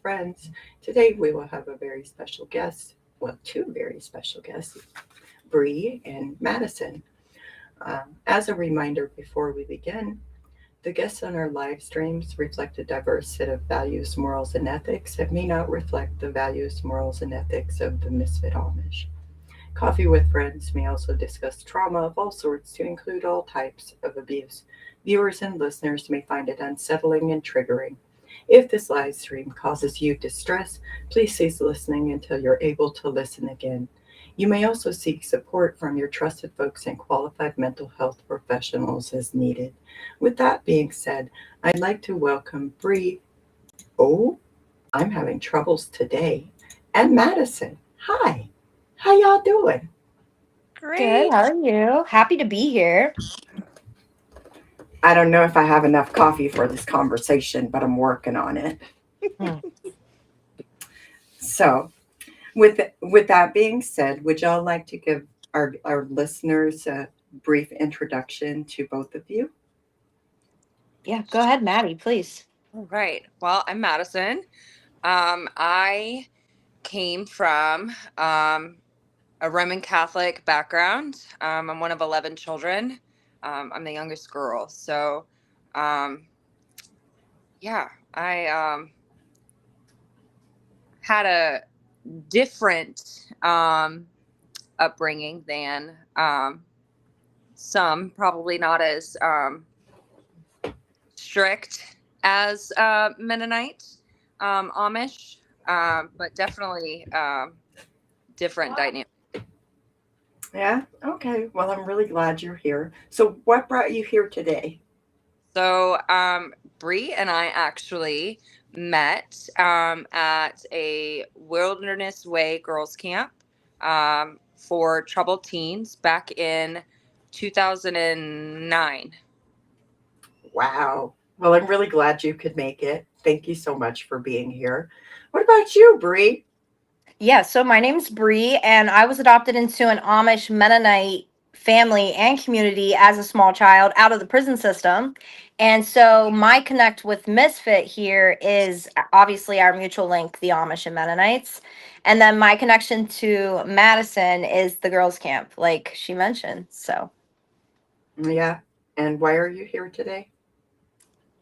Friends. Today we will have a very special guest, well, two very special guests, Bri and Madison. As a reminder before we begin, the guests on our live streams reflect a diverse set of values, morals, and ethics that may not reflect the values, morals, and ethics of the Misfit Amish. Coffee with Friends may also discuss trauma of all sorts to include all types of abuse. Viewers and listeners may find it unsettling and triggering. If this live stream causes you distress, please cease listening until you're able to listen again. You may also seek support from your trusted folks and qualified mental health professionals as needed. With that being said, I'd like to welcome Bri. Oh, I'm having troubles today. And Madison. Hi. How y'all doing? Good. How are you? Happy to be here. I don't know if I have enough coffee for this conversation, but I'm working on it. So, with that being said, would y'all like to give our listeners a brief introduction to both of you? Yeah, go ahead, Maddie, please. All right. Well, I'm Madison. I came from a Roman Catholic background. I'm one of 11 children. I'm the youngest girl. So, I had a different upbringing than some, probably not as strict as Mennonite, Amish, but definitely different dynamic. Yeah? Okay. Well, I'm really glad you're here. So what brought you here today? So Bri and I actually met at a Wilderness Way girls camp for troubled teens back in 2009. Wow. Well, I'm really glad you could make it. Thank you so much for being here. What about you, Bri? Yeah, so my name's Bri, and I was adopted into an Amish Mennonite family and community as a small child out of the prison system. And so my connect with Misfit here is obviously our mutual link, the Amish and Mennonites. And then my connection to Madison is the girls' camp, like she mentioned. So Yeah. And why are you here today?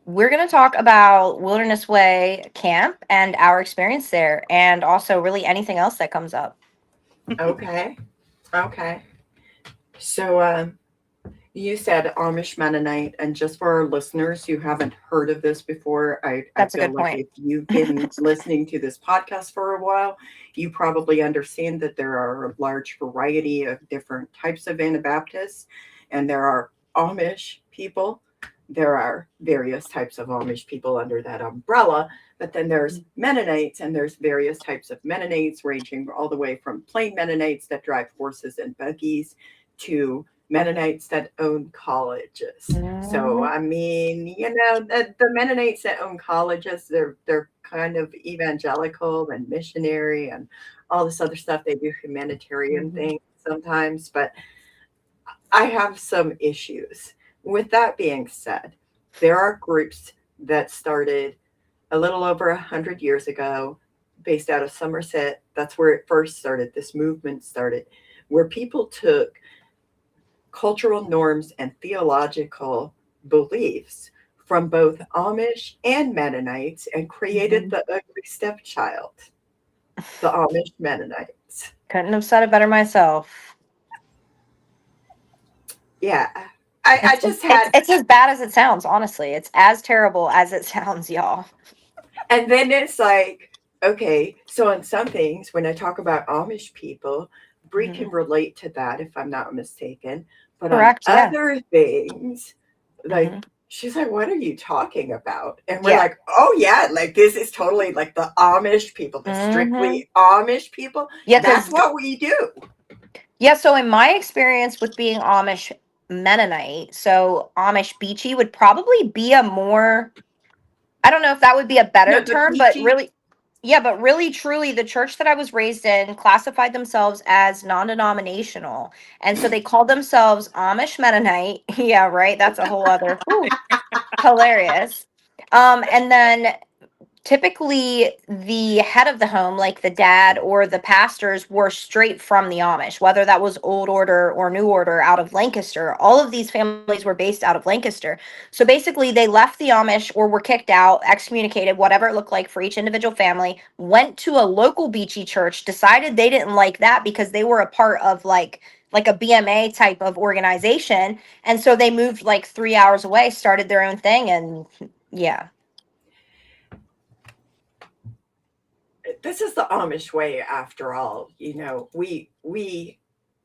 we're going to talk about Wilderness Way camp and our experience there, and also really anything else that comes up. Okay. Okay. So you said Amish Mennonite, and just for our listeners who haven't heard of this before, I That's a feel good like point. if you've been listening to this podcast for a while, you probably understand that there are a large variety of different types of Anabaptists, and there are Amish people. There are various types of Amish people under that umbrella, but then there's Mennonites, and there's various types of Mennonites, ranging all the way from plain Mennonites that drive horses and buggies to Mennonites that own colleges. So I mean, the Mennonites that own colleges, they're kind of evangelical and missionary and all this other stuff. They do humanitarian things sometimes, but I have some issues. With that being said, there are groups that started a little over 100 years ago, based out of Somerset. That's where it first started. This movement started, where people took cultural norms and theological beliefs from both Amish and Mennonites and created the ugly stepchild, the Amish Mennonites. Couldn't have said it better myself. Yeah. I just had. It's as bad as it sounds, honestly. It's as terrible as it sounds, y'all. And then it's like, okay, so on some things, when I talk about Amish people, Bri can relate to that if I'm not mistaken. But Correct, on yeah. other things, like she's like, what are you talking about? And we're like, oh yeah, like this is totally like the Amish people, the strictly Amish people. Yeah, that's what we do. Yeah, so in my experience with being Amish Mennonite, so Amish Beachy would probably be a more, I don't know if that would be a better term, but really, yeah, but really, truly, the church that I was raised in classified themselves as non-denominational. And so they called themselves Amish Mennonite. Yeah, right. That's a whole other, hilarious. And then typically the head of the home, like the dad or the pastors, were straight from the Amish, whether that was Old Order or New Order out of Lancaster. All of these families were based out of Lancaster. So basically, they left the Amish or were kicked out, excommunicated, whatever it looked like for each individual family, went to a local beachy church, decided they didn't like that because they were a part of like a BMA type of organization. And so they moved like 3 hours away, started their own thing, and yeah. This is the Amish way after all. We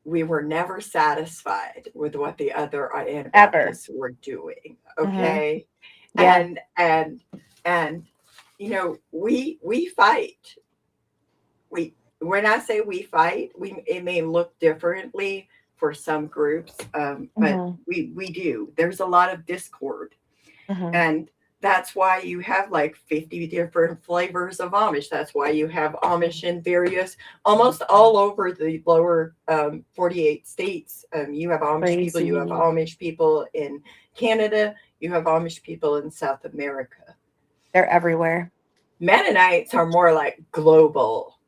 were never satisfied with what the other Ever. Anabaptists were doing. Okay. Yeah. And we fight. When I say we fight, it may look differently for some groups, but we do. There's a lot of discord, and that's why you have like 50 different flavors of Amish. That's why you have Amish in various, almost all over the lower 48 states. You have Amish people. You have Crazy. Amish people in Canada. You have Amish people in South America. They're everywhere. Mennonites are more like global.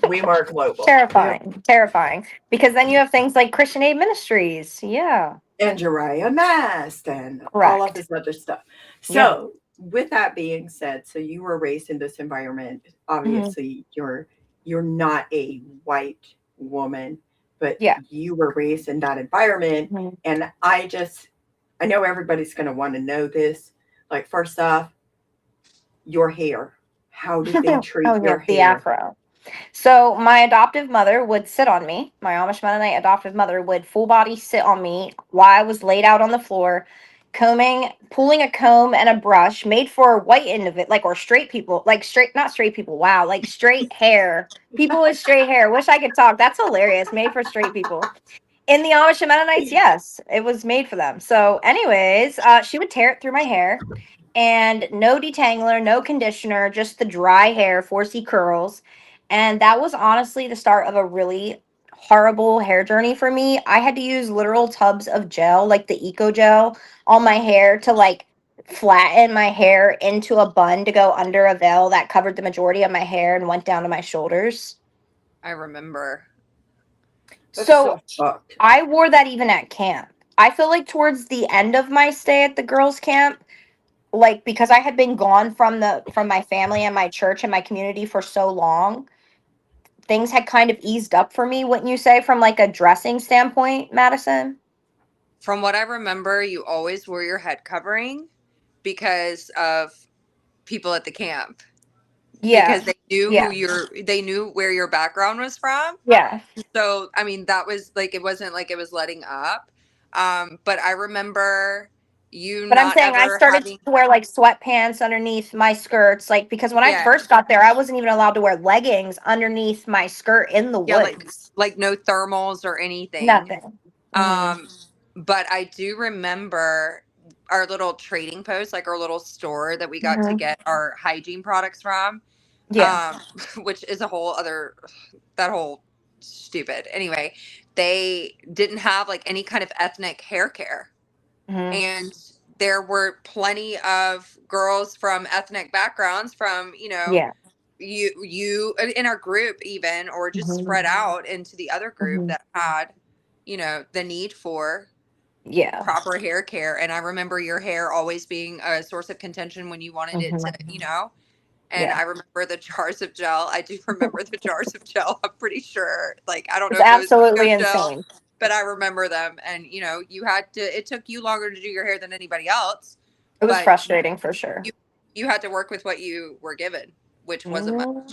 We are global. Terrifying. Terrifying. Because then you have things like Christian Aid Ministries. Yeah. And Uriah Mast and all of Correct. this other stuff. So with that being said, so you were raised in this environment. Obviously, you're not a white woman, but you were raised in that environment. And I know everybody's going to want to know this. Like, first off, your hair. How did they treat your the hair? afro. So my adoptive mother would sit on me. My Amish Mennonite adoptive mother would full body sit on me while I was laid out on the floor, pulling a comb and a brush made for white individual, like, or straight people, like not straight people. Wow, like straight hair. People with straight hair. Wish I could talk. That's hilarious. Made for straight people. In the Amish and Mennonites, yes, it was made for them. So, anyways, she would tear it through my hair, and no detangler, no conditioner, just the dry hair, 4C curls. And that was honestly the start of a really horrible hair journey for me. I had to use literal tubs of gel, like the Eco Gel, on my hair to like flatten my hair into a bun to go under a veil that covered the majority of my hair and went down to my shoulders. I remember. So I wore that even at camp. I feel like towards the end of my stay at the girls' camp, like, because I had been gone from my family and my church and my community for so long, things had kind of eased up for me, wouldn't you say, from like a dressing standpoint, Madison? From what I remember, you always wore your head covering because of people at the camp. Yeah. Because they knew they knew where your background was from. Yeah. So, I mean, that was like, it wasn't like it was letting up. But I remember But I'm saying I started to wear like sweatpants underneath my skirts, like, because when I first got there, I wasn't even allowed to wear leggings underneath my skirt in the woods. Like no thermals or anything. Nothing. But I do remember our little trading post, like our little store that we got to get our hygiene products from. Yeah. Which is a whole other, that whole stupid. Anyway, they didn't have like any kind of ethnic hair care. And there were plenty of girls from ethnic backgrounds from, you in our group even, or just spread out into the other group that had, the need for proper hair care. And I remember your hair always being a source of contention when you wanted it to, and I remember the jars of gel. I do remember the jars of gel. I'm pretty sure. Like, I don't know if it was absolutely insane. Gel, but I remember them. And, you had to, it took you longer to do your hair than anybody else. It was frustrating for sure. You had to work with what you were given, which wasn't much.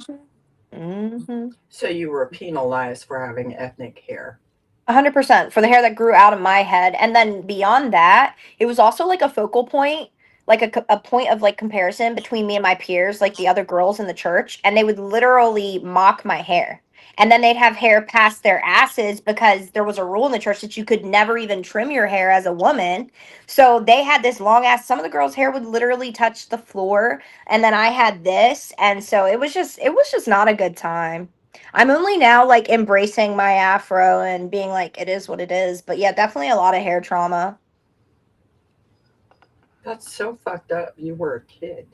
So you were penalized for having ethnic hair. 100% for the hair that grew out of my head. And then beyond that, it was also like a focal point, like a point of like comparison between me and my peers, like the other girls in the church. And they would literally mock my hair. And then they'd have hair past their asses because there was a rule in the church that you could never even trim your hair as a woman. So they had this long ass, some of the girls' hair would literally touch the floor. And then I had this. And so it was just not a good time. I'm only now like embracing my afro and being like, it is what it is. But yeah, definitely a lot of hair trauma. That's so fucked up. You were a kid.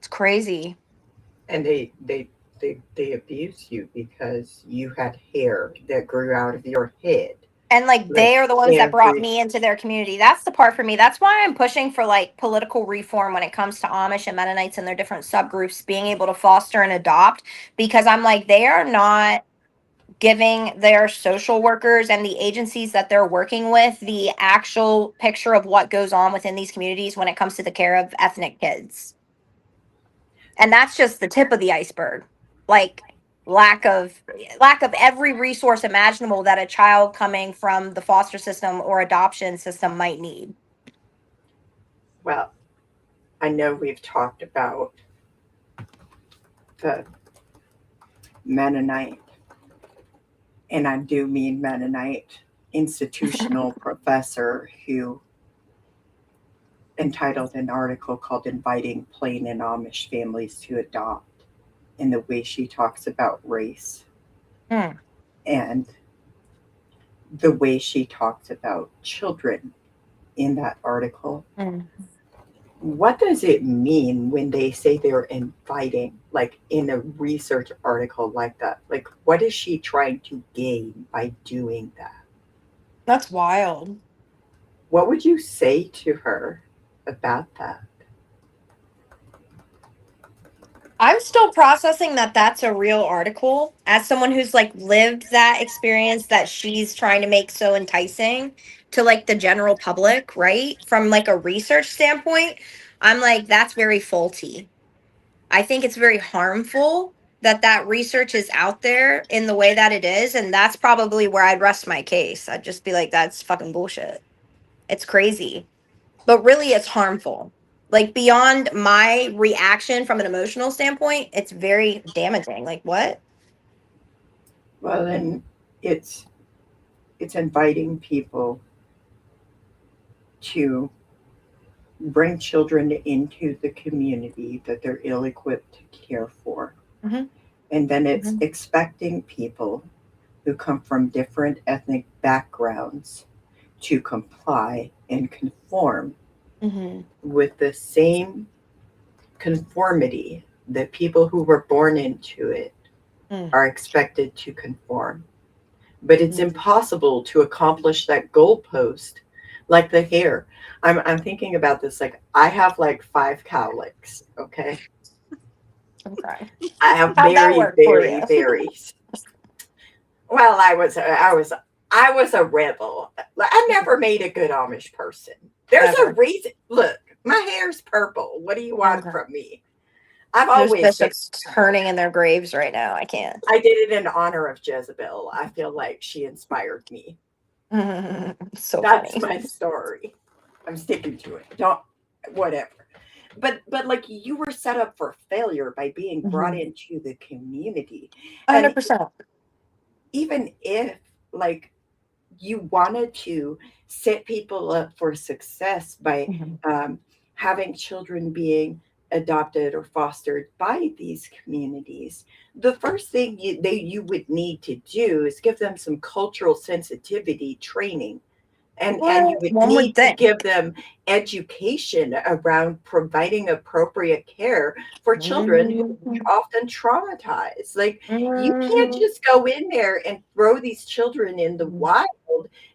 It's crazy. And they abuse you because you had hair that grew out of your head. And like Like they are the ones that brought every me into their community. That's the part for me. That's why I'm pushing for like political reform when it comes to Amish and Mennonites and their different subgroups being able to foster and adopt, because I'm like, they are not giving their social workers and the agencies that they're working with the actual picture of what goes on within these communities when it comes to the care of ethnic kids. And that's just the tip of the iceberg. Like lack of every resource imaginable that a child coming from the foster system or adoption system might need. well, I know we've talked about the Mennonite, and I do mean Mennonite institutional professor who entitled an article called Inviting Plain and Amish Families to Adopt, in the way she talks about race Hmm. and the way she talks about children in that article. Mm. What does it mean when they say they're inviting, like in a research article like that? Like, what is she trying to gain by doing that? That's wild. What would you say to her about that? I'm still processing that that's a real article as someone who's like lived that experience that she's trying to make so enticing to like the general public, right? From like a research standpoint, I'm like, that's very faulty. I think it's very harmful that that research is out there in the way that it is. And that's probably where I'd rest my case. I'd just be like, that's fucking bullshit. It's crazy. But really, it's harmful. Like beyond my reaction from an emotional standpoint, it's very damaging. Like what? Well, then it's it's inviting people to bring children into the community that they're ill-equipped to care for. Mm-hmm. And then it's Mm-hmm. expecting people who come from different ethnic backgrounds to comply and conform Mm-hmm. with the same conformity that people who were born into it Mm-hmm. are expected to conform. But it's impossible to accomplish that goalpost like the hair. I'm thinking about this, like I have like 5 cowlicks, okay? Okay. I have How'd that very, work for you? very, very well, I was a rebel. I never made a good Amish person. There's a Ever. reason. Look, my hair's purple. What do you want Okay. from me? I've There's always been bishops turning in their graves right now. I can't. I did it in honor of Jezebel. I feel like she inspired me. So That's funny. my story. I'm sticking to it. Don't whatever. But like you were set up for failure by being brought into the community. And 100%. even if like you wanted to set people up for success by having children being adopted or fostered by these communities, the first thing you would need to do is give them some cultural sensitivity training. And you Well, would one would need to think. give them education around providing appropriate care for children who are often traumatized. Like you can't Mhm. just go in there and throw these children in the wild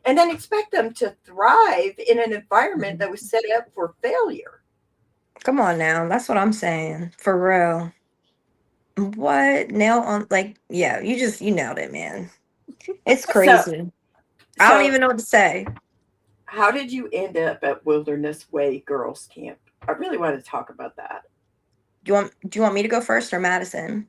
and then expect them to thrive in an environment that was set up for failure. Come on now. That's what I'm saying. For real. What? Nail on, like, yeah, you nailed it, man. It's So crazy. I don't so even know what to say. how did you end up at Wilderness Way Girls Camp? I really want to talk about that. Do you want me to go first or Madison?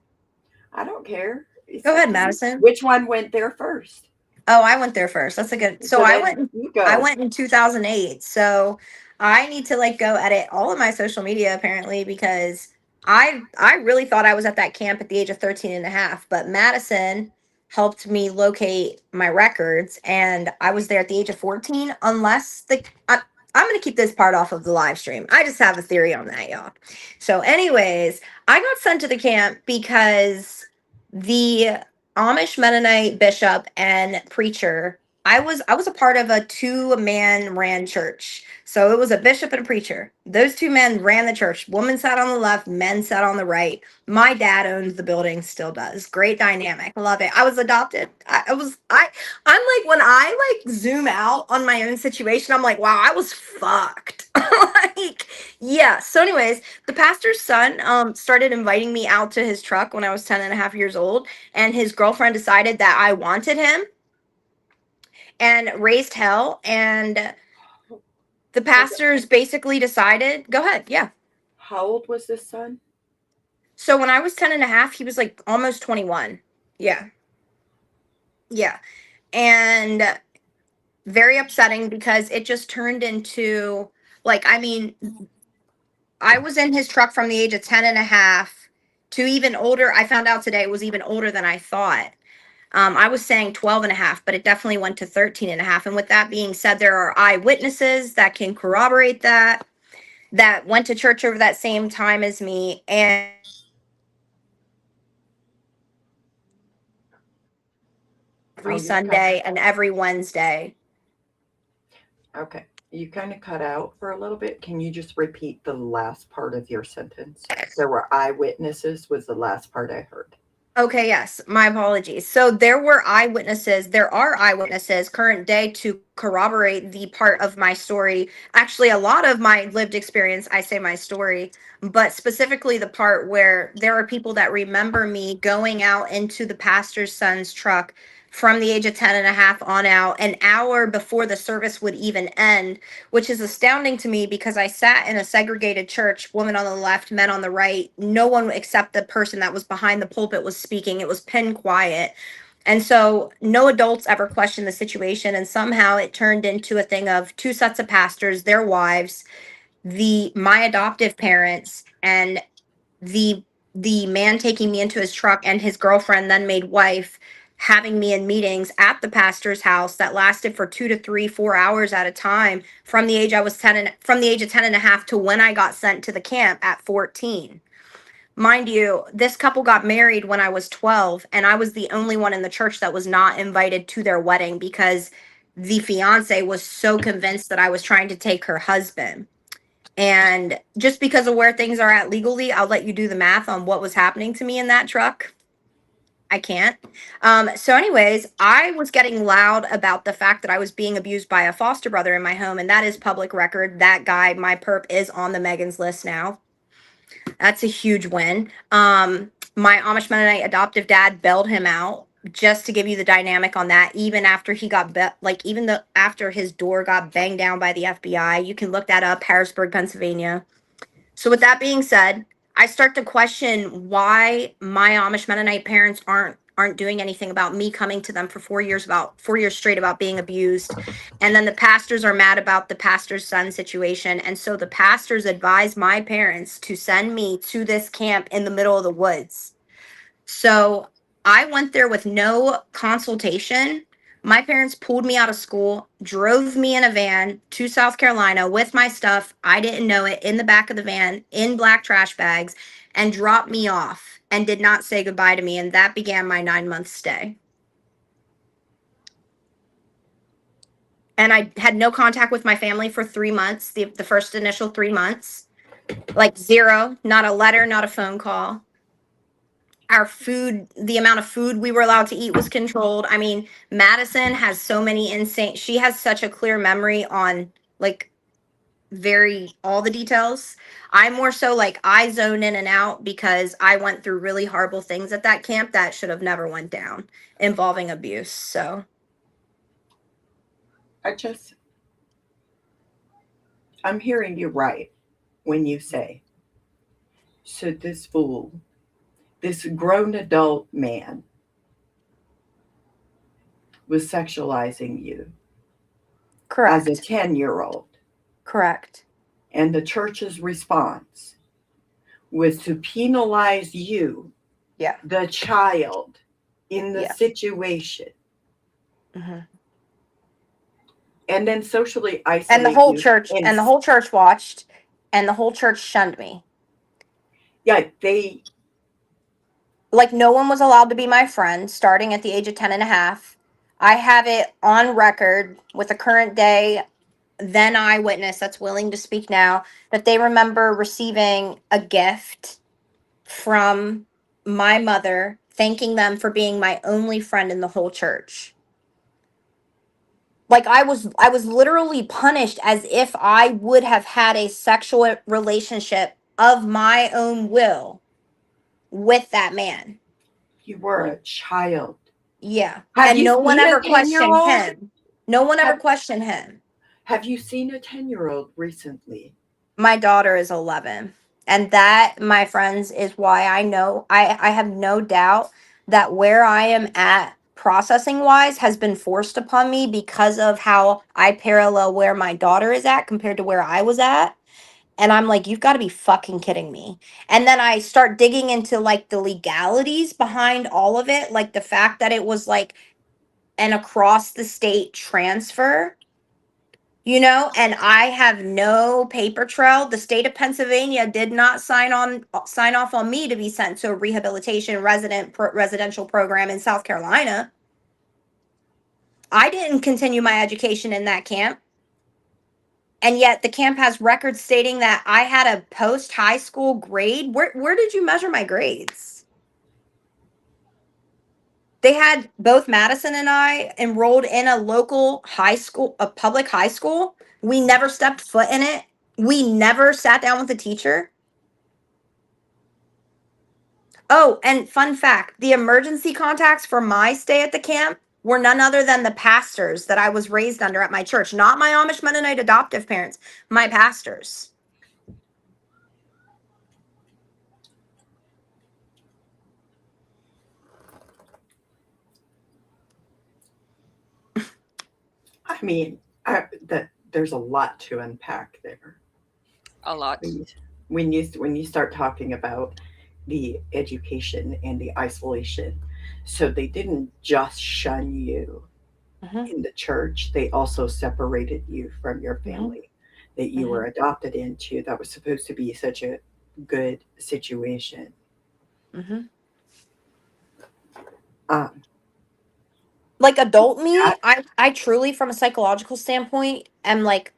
I don't care. It's Go up ahead, to you. Madison. Which one went there first? Oh, I went there first. That's a good. So So I then went. you I go. went in 2008. So I need to like go edit all of my social media apparently because I really thought I was at that camp at the age of 13 and a half, but Madison helped me locate my records and I was there at the age of 14 unless I'm going to keep this part off of the live stream. I just have a theory on that, y'all. So anyways, I got sent to the camp because the Amish Mennonite bishop and preacher I was a part of a two-man ran church. So it was a bishop and a preacher. Those two men ran the church. Woman sat on the left, men sat on the right. My dad owns the building, still does. Great dynamic. Love it. I was adopted. I'm like, when I like zoom out on my own situation, I'm like, wow, I was fucked. Like, yeah. So anyways, the pastor's son started inviting me out to his truck when I was 10 and a half years old, and his girlfriend decided that I wanted him and raised hell. And the pastors basically decided, go ahead. Yeah. How old was this son? So when I was 10 and a half, he was like almost 21. Yeah. Yeah. And very upsetting because it just turned into like, I mean, I was in his truck from the age of 10 and a half to even older. I found out today it was even older than I thought. I was saying 12 and a half, but it definitely went to 13 and a half. And with that being said, there are eyewitnesses that can corroborate that went to church over that same time as me. And every Sunday and every Wednesday. Okay. You kind of cut out for a little bit. Can you just repeat the last part of your sentence? There were eyewitnesses was the last part I heard. Okay, yes, my apologies. So there are eyewitnesses current day to corroborate the part of my story. Actually, a lot of my lived experience, I say my story, but specifically the part where there are people that remember me going out into the pastor's son's truck from the age of 10 and a half on out, an hour before the service would even end, which is astounding to me because I sat in a segregated church, women on the left, men on the right. No one except the person that was behind the pulpit was speaking. It was pin quiet. And so no adults ever questioned the situation. And somehow it turned into a thing of two sets of pastors, their wives, my adoptive parents, and the man taking me into his truck, and his girlfriend, then made wife, having me in meetings at the pastor's house that lasted for 2 to 3 4 hours at a time from the age from the age of 10 and a half to when I got sent to the camp at 14. Mind you, this couple got married when I was 12, and I was the only one in the church that was not invited to their wedding because the fiance was so convinced that I was trying to take her husband. And just because of where things are at legally, I'll let you do the math on what was happening to me in that truck. I can't. So anyways, I was getting loud about the fact that I was being abused by a foster brother in my home, and that is public record. That guy, my perp, is on the Megan's list now. That's a huge win. My Amish Mennonite adoptive dad bailed him out, just to give you the dynamic on that. Even after he got after his door got banged down by the FBI, you can look that up, Harrisburg, Pennsylvania. So with that being said, I start to question why my Amish Mennonite parents aren't doing anything about me coming to them for 4 years straight about being abused. And then the pastors are mad about the pastor's son situation. And so the pastors advise my parents to send me to this camp in the middle of the woods. So I went there with no consultation. My parents pulled me out of school, drove me in a van to South Carolina with my stuff. I didn't know it, in the back of the van in black trash bags, and dropped me off and did not say goodbye to me. And that began my 9-month stay. And I had no contact with my family for 3 months, the first initial 3 months, like zero, not a letter, not a phone call. Our food, the amount of food we were allowed to eat was controlled. I mean, Madison has so many she has such a clear memory on like all the details. I'm more so like I zone in and out because I went through really horrible things at that camp that should have never went down involving abuse. So I'm hearing you right when you say, so this fool, this grown adult man was sexualizing you correct. as a 10-year-old. Correct. And the church's response was to penalize you, Yeah. the child, in the Yeah. situation. Mm-hmm. And then socially isolate And the whole you. church watched, and the whole church shunned me. Yeah, like no one was allowed to be my friend starting at the age of 10 and a half. I have it on record with a current day then eyewitness that's willing to speak now that they remember receiving a gift from my mother thanking them for being my only friend in the whole church. Like I was literally punished as if I would have had a sexual relationship of my own will with that man. You were a child. Yeah. Have And you no one seen a ever questioned 10-year-old? him. No one ever Have, questioned him. have you seen a 10-year-old recently? My daughter is 11. And that, my friends, is why I know I have no doubt that where I am at processing wise has been forced upon me because of how I parallel where my daughter is at compared to where I was at. And I'm like, you've got to be fucking kidding me. And then I start digging into like the legalities behind all of it, like the fact that it was like an across the state transfer, and I have no paper trail. The state of Pennsylvania did not sign off on me to be sent to a rehabilitation residential program in South Carolina. I didn't continue my education in that camp. And yet the camp has records stating that I had a post high school grade. Where did you measure my grades? They had both Madison and I enrolled in a local high school, a public high school. We never stepped foot in it. We never sat down with a teacher. Oh, and fun fact, the emergency contacts for my stay at the camp were none other than the pastors that I was raised under at my church, not my Amish Mennonite adoptive parents, my pastors. I mean, there's a lot to unpack there. A lot. When you start talking about the education and the isolation, so they didn't just shun you in the church; they also separated you from your family that you were adopted into. That was supposed to be such a good situation. Like adult me, I truly, from a psychological standpoint, am like,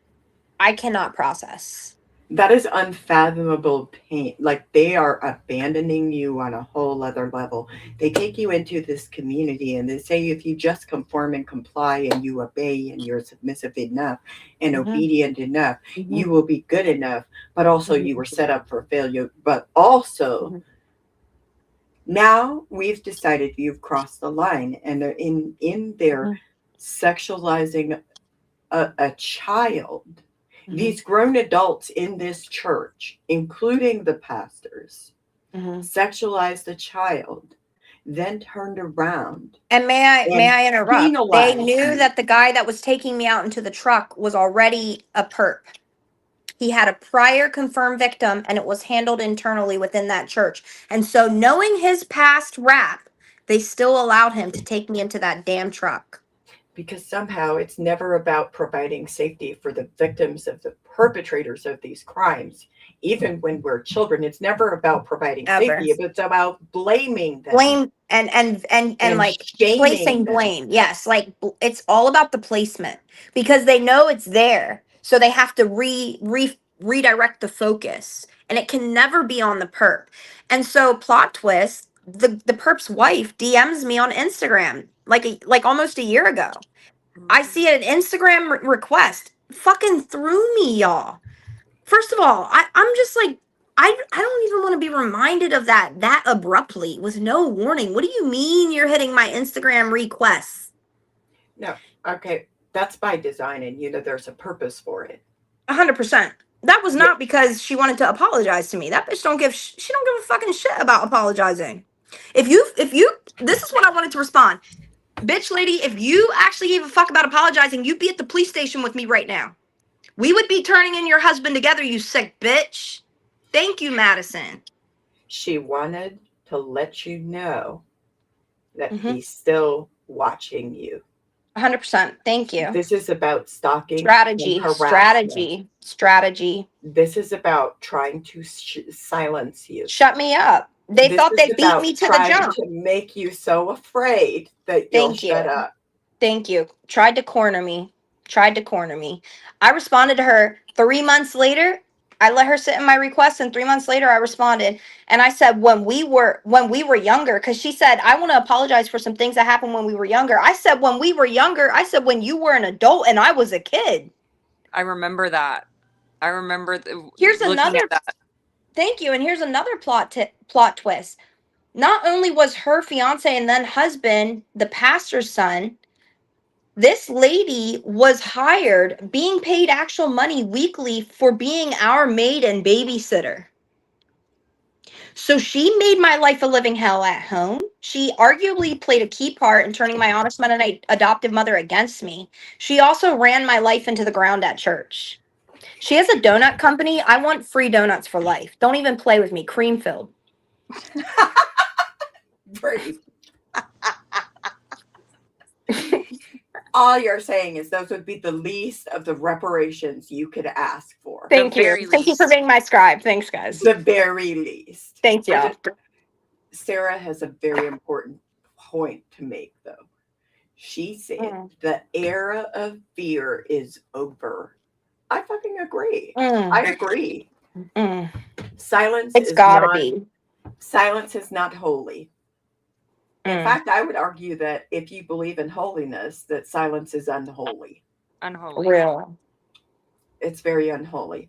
I cannot process. That is unfathomable pain. Like they are abandoning you on a whole other level. They take you into this community and they say if you just conform and comply and you obey and you're submissive enough and obedient enough, you will be good enough. But also you were set up for failure. But also now we've decided you've crossed the line and they're in their sexualizing a child. These grown adults in this church, including the pastors, sexualized a child, then turned around. And may I interrupt? They knew penalized that the guy that was taking me out into the truck was already a perp. He had a prior confirmed victim, and it was handled internally within that church. And so, knowing his past rap, they still allowed him to take me into that damn truck. Because somehow it's never about providing safety for the victims of the perpetrators of these crimes. Even when we're children, it's never about providing safety. It's about blaming them. Blame and like placing blame. Yes, like it's all about the placement because they know it's there, so they have to redirect the focus, and it can never be on the perp. And so, plot twist: the perp's wife DMs me on Instagram like almost a year ago. I see an Instagram request. Fucking through me, y'all. First of all, I'm just like, I don't even want to be reminded of that abruptly with no warning. What do you mean you're hitting my Instagram requests? No, okay, that's by design, and there's a purpose for it. 100%. That was not because she wanted to apologize to me. That bitch she don't give a fucking shit about apologizing. If you, this is what I wanted to respond. Bitch lady, if you actually gave a fuck about apologizing, you'd be at the police station with me right now. We would be turning in your husband together, you sick bitch. Thank you, Madison. She wanted to let you know that he's still watching you. 100%. Thank you. This is about stalking. Strategy. This is about trying to silence you. Shut me up. They thought they beat me to the jump. To make you so afraid that you'll shut up. Thank you. Tried to corner me. I responded to her 3 months later. I let her sit in my request, and 3 months later I responded. And I said when we were younger, because she said, I want to apologize for some things that happened when we were younger. I said when we were younger, I said when you were an adult and I was a kid. I remember that. I remember Here's looking another at that. Thank you. And here's another plot twist. Not only was her fiance and then husband the pastor's son, this lady was hired, being paid actual money weekly for being our maid and babysitter. So she made my life a living hell at home. She arguably played a key part in turning my Amish Mennonite adoptive mother against me. She also ran my life into the ground at church. She has a donut company. I want free donuts for life. Don't even play with me. Cream filled. Bri. All you're saying is those would be the least of the reparations you could ask for. Thank you. very Thank you for least. being my scribe. Thanks, guys. The very least. Thank you. Sarah has a very important point to make, though. She said the era of fear is over. I fucking agree. I agree. Silence It's is gotta not, be. silence is not holy. In fact, I would argue that if you believe in holiness, that silence is unholy. Unholy. Real. It's very unholy.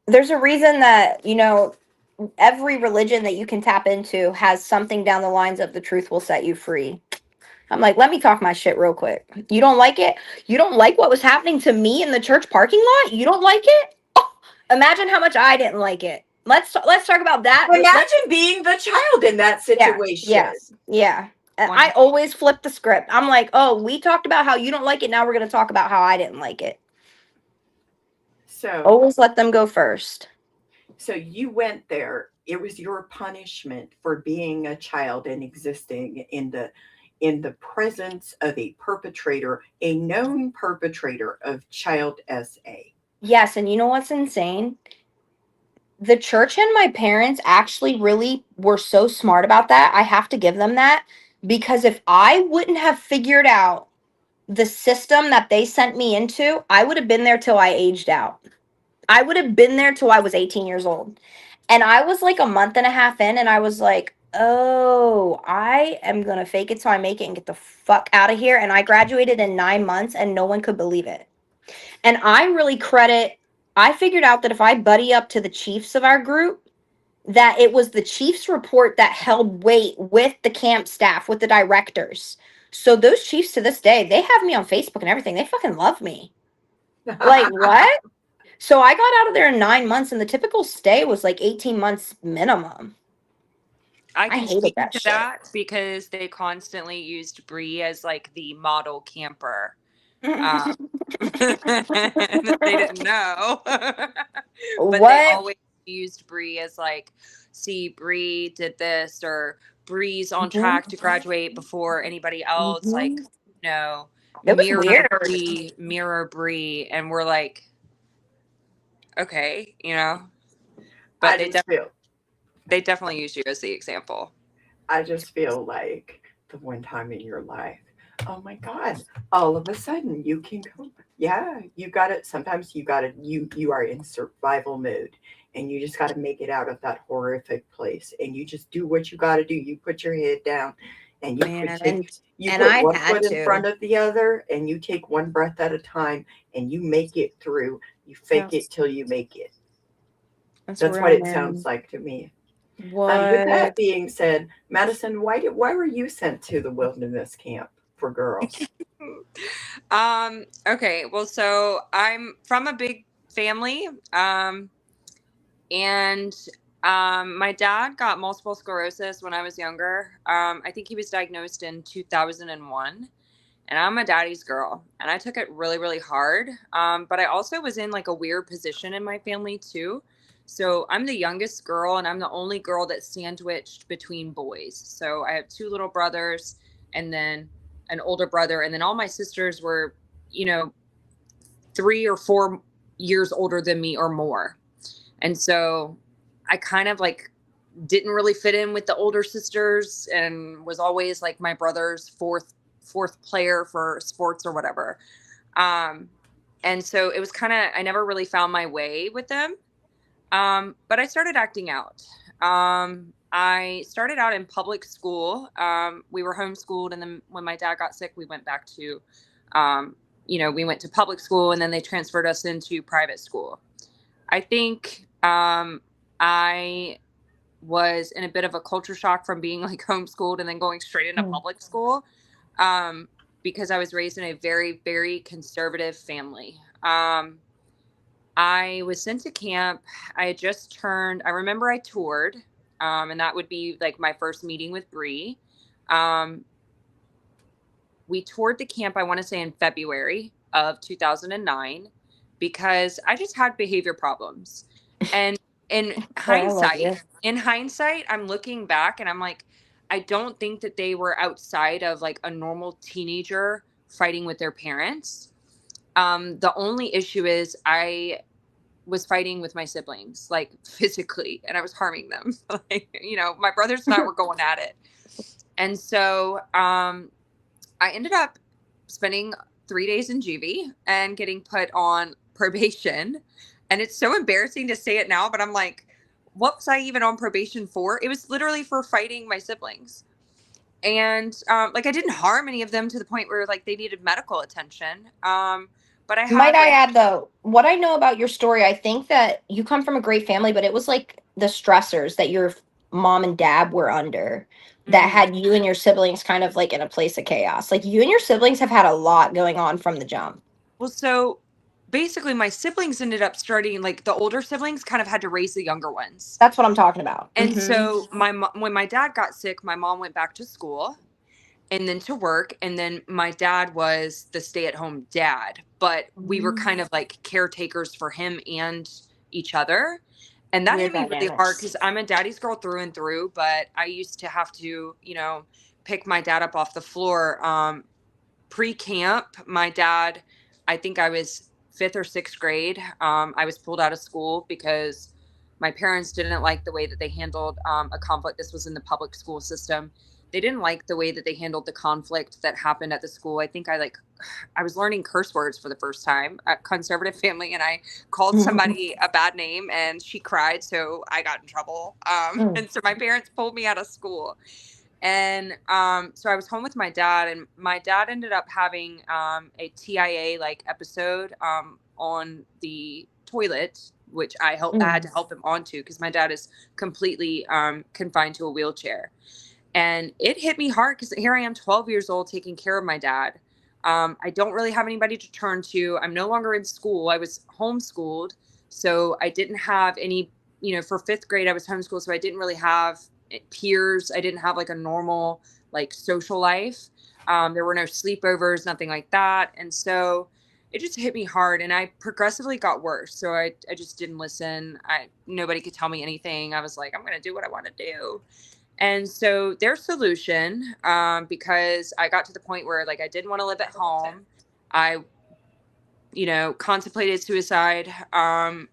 There's a reason that, every religion that you can tap into has something down the lines of the truth will set you free. I'm like, let me talk my shit real quick. You don't like it? You don't like what was happening to me in the church parking lot? You don't like it? Oh, imagine how much I didn't like it. Let's talk about that. Imagine being the child in that situation. Yeah. And I always flip the script. I'm like, oh, we talked about how you don't like it. Now we're going to talk about how I didn't like it. So always let them go first. So you went there. It was your punishment for being a child and existing in the presence of a perpetrator, a known perpetrator of child SA. Yes, and you know what's insane? The church and my parents actually really were so smart about that. I have to give them that, because if I wouldn't have figured out the system that they sent me into, I would have been there till I aged out. I would have been there till I was 18 years old. And I was like a month and a half in, and I was like, oh, I am going to fake it till I make it and get the fuck out of here. And I graduated in 9 months, and no one could believe it. And I figured out that if I buddy up to the chiefs of our group, that it was the chief's report that held weight with the camp staff, with the directors. So those chiefs to this day, they have me on Facebook and everything. They fucking love me. Like, what? So I got out of there in 9 months, and the typical stay was like 18 months minimum. I can hated speak that to shit. that because they constantly used Bri as like the model camper. They didn't know. But What? they always used Bri as like, see, Bri did this, or Bri's on track to graduate before anybody else. Like, It was weird. Mirror Bri. And we're like, okay, but they definitely use you as the example. I just feel like the one time in your life, oh my God, all of a sudden you can go, yeah, you got it. Sometimes you are in survival mode, and you just got to make it out of that horrific place. And you just do what you got to do. You put your head down, and you put one foot in front of the other, and you take one breath at a time, and you make it through. You fake it till you make it. That's what it sounds like to me. With that being said, Madison, why were you sent to the wilderness camp for girls? Okay, well, so I'm from a big family, and my dad got multiple sclerosis when I was younger. I think he was diagnosed in 2001. And I'm a daddy's girl, and I took it really, really hard. But I also was in like a weird position in my family too. So I'm the youngest girl, and I'm the only girl that's sandwiched between boys. So I have 2 little brothers and then an older brother. And then all my sisters were, 3 or 4 years older than me or more. And so I kind of like didn't really fit in with the older sisters, and was always like my brother's fourth fourth player for sports or whatever. And so it was kind of, I never really found my way with them. But I started acting out. I started out in public school. We were homeschooled. And then when my dad got sick, we went back to, we went to public school, and then they transferred us into private school. I think I was in a bit of a culture shock from being like homeschooled and then going straight into public school, because I was raised in a very, very conservative family. I was sent to camp. I had just turned, I remember I toured, and that would be like my first meeting with Bri. We toured the camp, I want to say in February of 2009, because I just had behavior problems. And in hindsight, I'm looking back and I'm like, I don't think that they were outside of like a normal teenager fighting with their parents. The only issue is I was fighting with my siblings, like physically, and I was harming them. Like, my brothers and I were going at it. And so I ended up spending 3 days in juvie and getting put on probation. And it's so embarrassing to say it now, but I'm like, what was I even on probation for? It was literally for fighting my siblings. And like, I didn't harm any of them to the point where like they needed medical attention. But I had, might I add though, what I know about your story, I think that you come from a great family, but it was like the stressors that your mom and dad were under that had you and your siblings kind of like in a place of chaos. Like you and your siblings have had a lot going on from the jump. Well, so basically my siblings ended up starting, like the older siblings kind of had to raise the younger ones. That's what I'm talking about. And so when my dad got sick, my mom went back to school and then to work. And then my dad was the stay-at-home dad, but we were kind of like caretakers for him and each other. And that hit me really hard because I'm a daddy's girl through and through, but I used to have to, pick my dad up off the floor. Pre-camp, my dad, I think I was 5th or 6th grade. I was pulled out of school because my parents didn't like the way that they handled a conflict. This was in the public school system. They didn't like the way that they handled the conflict that happened at the school. I think I was learning curse words for the first time at conservative family, and I called somebody a bad name and she cried. So I got in trouble. And so my parents pulled me out of school. And so I was home with my dad, and my dad ended up having a TIA like episode on the toilet, which I had to help him onto because my dad is completely confined to a wheelchair. And it hit me hard because here I am 12 years old taking care of my dad. I don't really have anybody to turn to. I'm no longer in school. I was homeschooled. So I didn't have any, for 5th grade, I was homeschooled. So I didn't really have peers. I didn't have like a normal like social life. There were no sleepovers, nothing like that. And so it just hit me hard, and I progressively got worse. So I just didn't listen. Nobody could tell me anything. I was like, I'm going to do what I want to do. And so their solution, because I got to the point where like I didn't want to live at home, I, contemplated suicide, at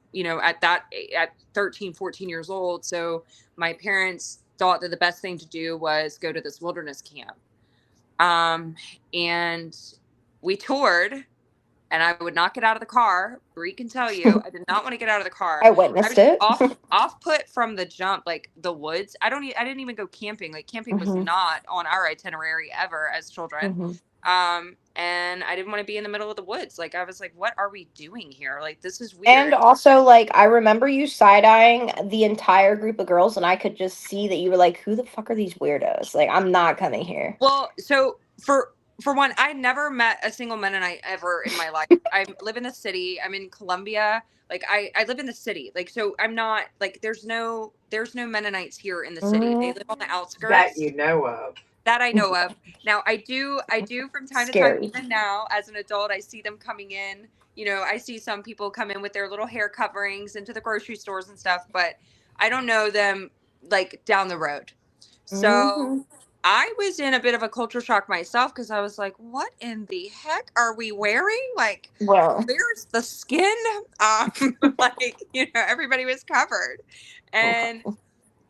13, 14 years old. So my parents thought that the best thing to do was go to this wilderness camp. And we toured, and I would not get out of the car. Bri can tell you, I did not want to get out of the car. I witnessed it. Off put from the jump, like the woods. I didn't even go camping. Like camping was not on our itinerary ever as children. And I didn't want to be in the middle of the woods. Like I was like, what are we doing here? Like this is weird. And also, like, I remember you side-eyeing the entire group of girls, and I could just see that you were like, who the fuck are these weirdos? Like, I'm not coming here. Well, so for one, I never met a single Mennonite ever in my life. I live in the city. I'm in Columbia. Like I live in the city. Like, so I'm not like, there's no Mennonites here in the city. They live on the outskirts. That you know of. That I know of. Now I do from time to time, even now as an adult, I see them coming in. I see some people come in with their little hair coverings into the grocery stores and stuff, but I don't know them like down the road. So I was in a bit of a culture shock myself because I was like, what in the heck are we wearing? Like, where's the skin? Everybody was covered. And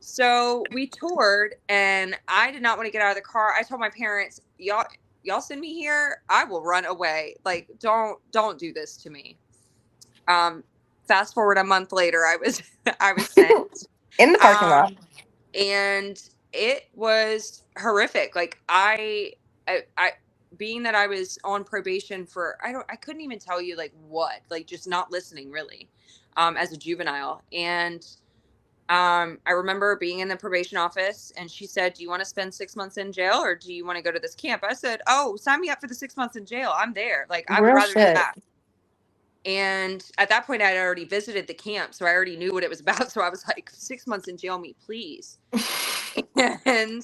so we toured, and I did not want to get out of the car. I told my parents, y'all, y'all send me here, I will run away. Like, don't do this to me. Fast forward a month later, I was I was sent. In the parking lot. And it was horrific. Like I being that I was on probation for, I couldn't even tell you like what, like just not listening really, as a juvenile. And I remember being in the probation office and she said, do you want to spend 6 months in jail or do you want to go to this camp? I said, oh, sign me up for the 6 months in jail. I'm there. Like, I would Real rather do shit. that. And at that point, I had already visited the camp, so I already knew what it was about. So I was like, 6 months in jail, me, please. And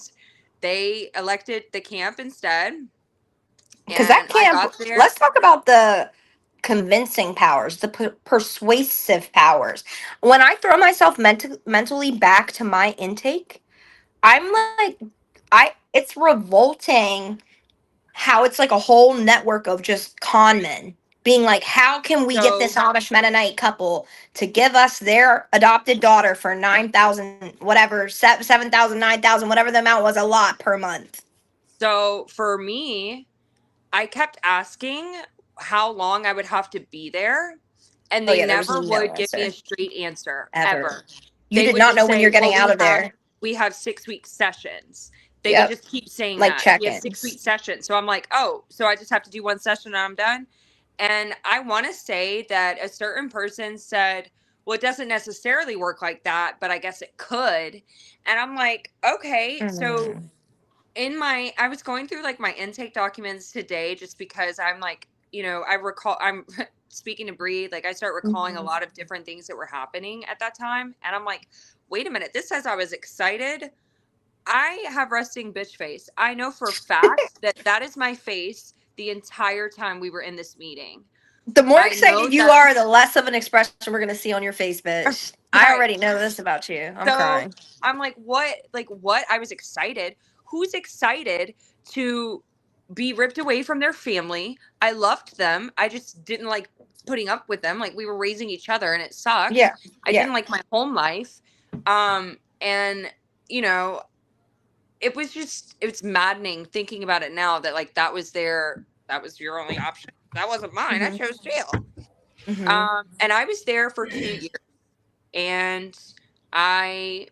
they elected the camp instead. Because that And I camp, got there. let's talk about the convincing powers, the persuasive powers. When I throw myself mentally back to my intake, I'm like, it's revolting how it's like a whole network of just con men being like, how can we get this So, Amish Mennonite couple to give us their adopted daughter for 9,000, whatever, 7,000, 9,000, whatever the amount was, a lot per month. so for me, I kept asking how long I would have to be there. And they There was never no would give me answer. a straight answer, Ever. ever. You They did would not just know when say, you're getting well, out of there. we have 6-week sessions. They Yep. would just keep saying Like that. We have check-ins. 6-week sessions. So I'm like, oh, so I just have to do one session and I'm done. And I want to say that a certain person said, well, it doesn't necessarily work like that, but I guess it could. And I'm like, okay. So I was going through like my intake documents today just because I'm like, I'm speaking to Bri, like I start recalling a lot of different things that were happening at that time. And I'm like, wait a minute, this says I was excited. I have resting bitch face. I know for a fact that is my face the entire time we were in this meeting. The more I know excited you that- are, the less of an expression we're going to see on your face, bitch. I Right. already know this about you. I'm crying. I'm like, what? Like, what? I was excited. Who's excited to be ripped away from their family? I loved them. I just didn't like putting up with them. Like, we were raising each other and it sucked. Yeah. I didn't like my home life. And, you know, it's maddening thinking about it now that like that was your only option. That wasn't mine. I chose jail. And I was there for 2 years and I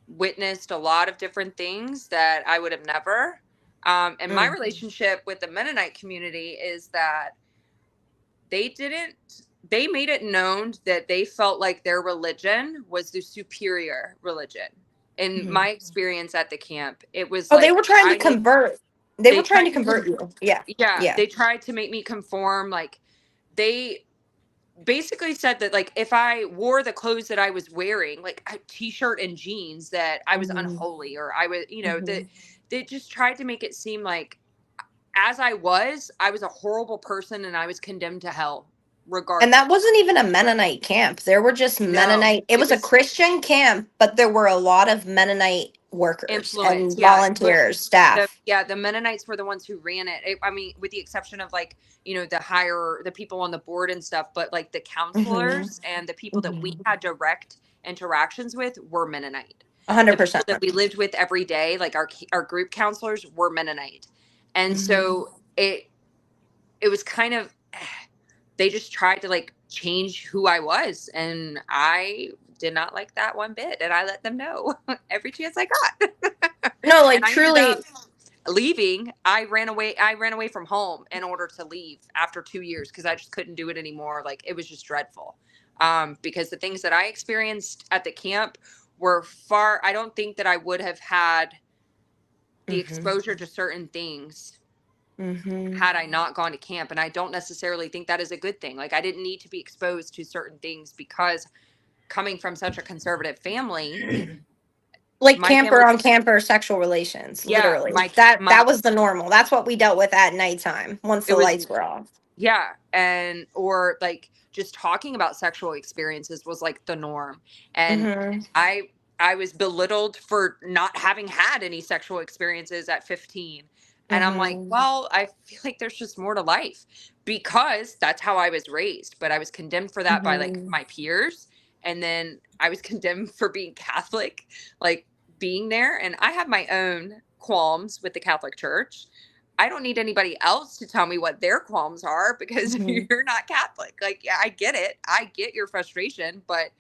witnessed a lot of different things that I would have never. And my relationship with the Mennonite community is that they made it known that they felt like their religion was the superior religion. In my experience at the camp, it was they were trying to convert. They were trying to convert you. Yeah. They tried to make me conform. Like, they basically said that like if I wore the clothes that I was wearing, like a t-shirt and jeans, that I was unholy, or I was, that they just tried to make it seem like as I was a horrible person and I was condemned to hell regardless. And that wasn't even a Mennonite camp. There were just Mennonite. It was a Christian camp, but there were a lot of Mennonite workers and volunteers, staff. The Mennonites were the ones who ran it. I mean, with the exception of like, the people on the board and stuff, but like the counselors and the people that we had direct interactions with were Mennonite. 100%. That we lived with every day, like our group counselors were Mennonite. And so it was kind of, they just tried to like change who I was. And I did not like that one bit. And I let them know every chance I got. No, like truly leaving. I ran away from home in order to leave after 2 years because I just couldn't do it anymore. Like, it was just dreadful. Because the things that I experienced at the camp were I don't think that I would have had the exposure to certain things had I not gone to camp. And I don't necessarily think that is a good thing. Like, I didn't need to be exposed to certain things because coming from such a conservative family, like camper on camper sexual relations, literally. That was the normal. That's what we dealt with at nighttime once the lights were off. Yeah. And, or like just talking about sexual experiences was like the norm. And I was belittled for not having had any sexual experiences at 15. And I'm like, well, I feel like there's just more to life because that's how I was raised. But I was condemned for that by like my peers. And then I was condemned for being Catholic, like being there. And I have my own qualms with the Catholic Church. I don't need anybody else to tell me what their qualms are because Mhm. you're not Catholic. Like, yeah, I get it. I get your frustration, but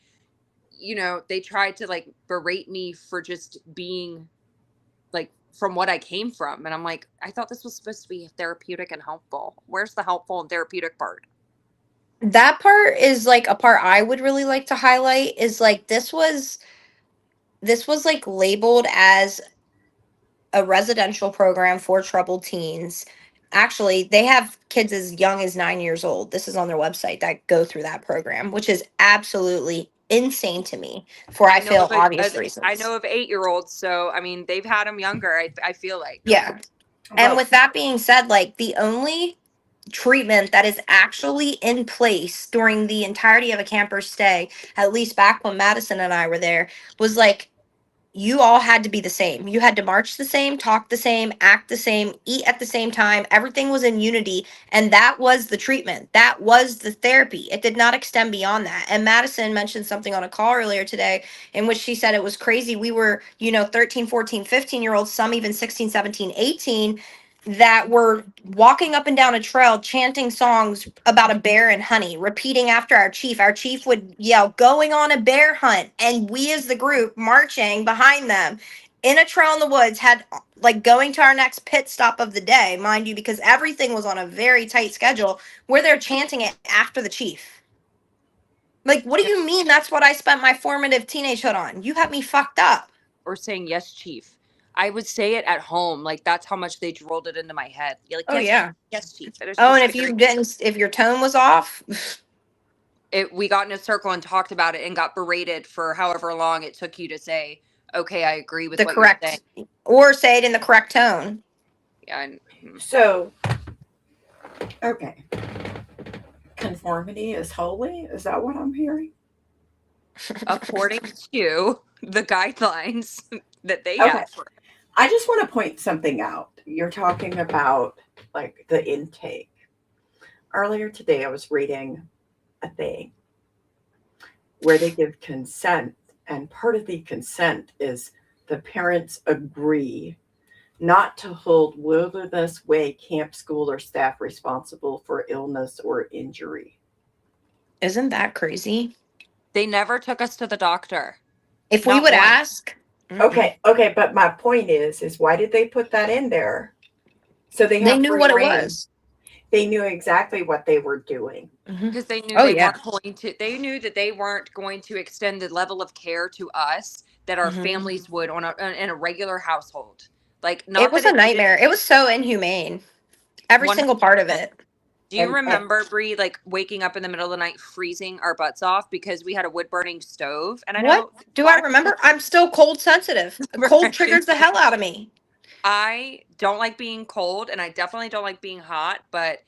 they tried to like berate me for just being like from what I came from. And I'm like, I thought this was supposed to be therapeutic and helpful. Where's the helpful and therapeutic part? That part is like a part I would really like to highlight is like this was like labeled as a residential program for troubled teens. Actually, they have kids as young as 9 years old. This is on their website that go through that program, which is absolutely insane to me for I know feel of obvious I reasons. know of 8-year-olds, so I mean they've had them younger. I feel like. Yeah. And Well, with that being said, like the only treatment that is actually in place during the entirety of a camper's stay, at least back when Madison and I were there, was like you all had to be the same. You had to march the same, talk the same, act the same, eat at the same time. Everything was in unity. And that was the treatment. That was the therapy. It did not extend beyond that. And Madison mentioned something on a call earlier today in which she said it was crazy. We were, 13, 14, 15 year olds, some even 16, 17, 18, that were walking up and down a trail chanting songs about a bear and honey, repeating after our chief. Our chief would yell, "Going on a bear hunt." And we as the group marching behind them in a trail in the woods had like going to our next pit stop of the day, mind you, because everything was on a very tight schedule where they're chanting it after the chief. Like, what do you mean that's what I spent my formative teenagehood on? You have me fucked up. Or saying yes, chief. I would say it at home. Like that's how much they drilled it into my head. You're like, Oh, yes, yeah. yes, chief. And it's Oh, and just if very. you didn't, if your tone was off, We got in a circle and talked about it and got berated for however long it took you to say, okay, I agree with the what you're saying. correct, or say it in the correct tone. Yeah. so, okay. Conformity is holy? Is that what I'm hearing? According to the guidelines that they Okay. have for I just want to point something out. You're talking about like the intake. Earlier today, I was reading a thing where they give consent, and part of the consent is the parents agree not to hold Wilderness Way camp, school, or staff responsible for illness or injury. Isn't that crazy? They never took us to the doctor. If we Not would once. ask. Okay, but my point is why did they put that in there? So they They have knew free what it reign. was. They knew exactly what they were doing. Because they knew Oh, they yeah. weren't going to. They knew that they weren't going to extend the level of care to us that our Mhm. families would in a regular household. Like not It was that a nightmare. It was so inhumane. Every single part of it. Do you And remember, Bri, like waking up in the middle of the night, freezing our butts off because we had a wood burning stove? And I What? know. Do I remember? I'm still cold sensitive. Cold Right. triggers the hell out of me. I don't like being cold, and I definitely don't like being hot. But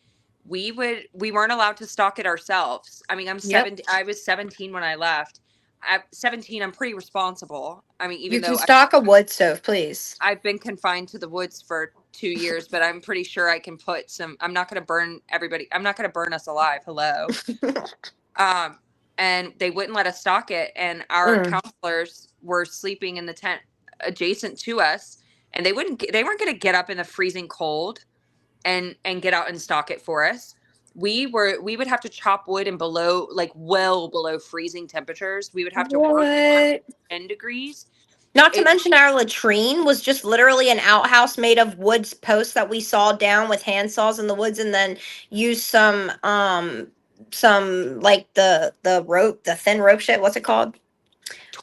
we weren't allowed to stock it ourselves. I mean, Yep. I was 17 when I left. At 17, I'm pretty responsible. I mean, even You can though stock a wood stove, please. I've been confined to the woods for 2 years, but I'm pretty sure I can put some. I'm not going to burn everybody. I'm not going to burn us alive. Hello. And they wouldn't let us stock it. And our counselors were sleeping in the tent adjacent to us, and they weren't going to get up in the freezing cold and get out and stock it for us. We would have to chop wood in below, like well below freezing temperatures. We would have to work What? 10 degrees. Not to mention our latrine was just literally an outhouse made of wood posts that we sawed down with hand saws in the woods and then used some like the rope, the thin rope shit, what's it called?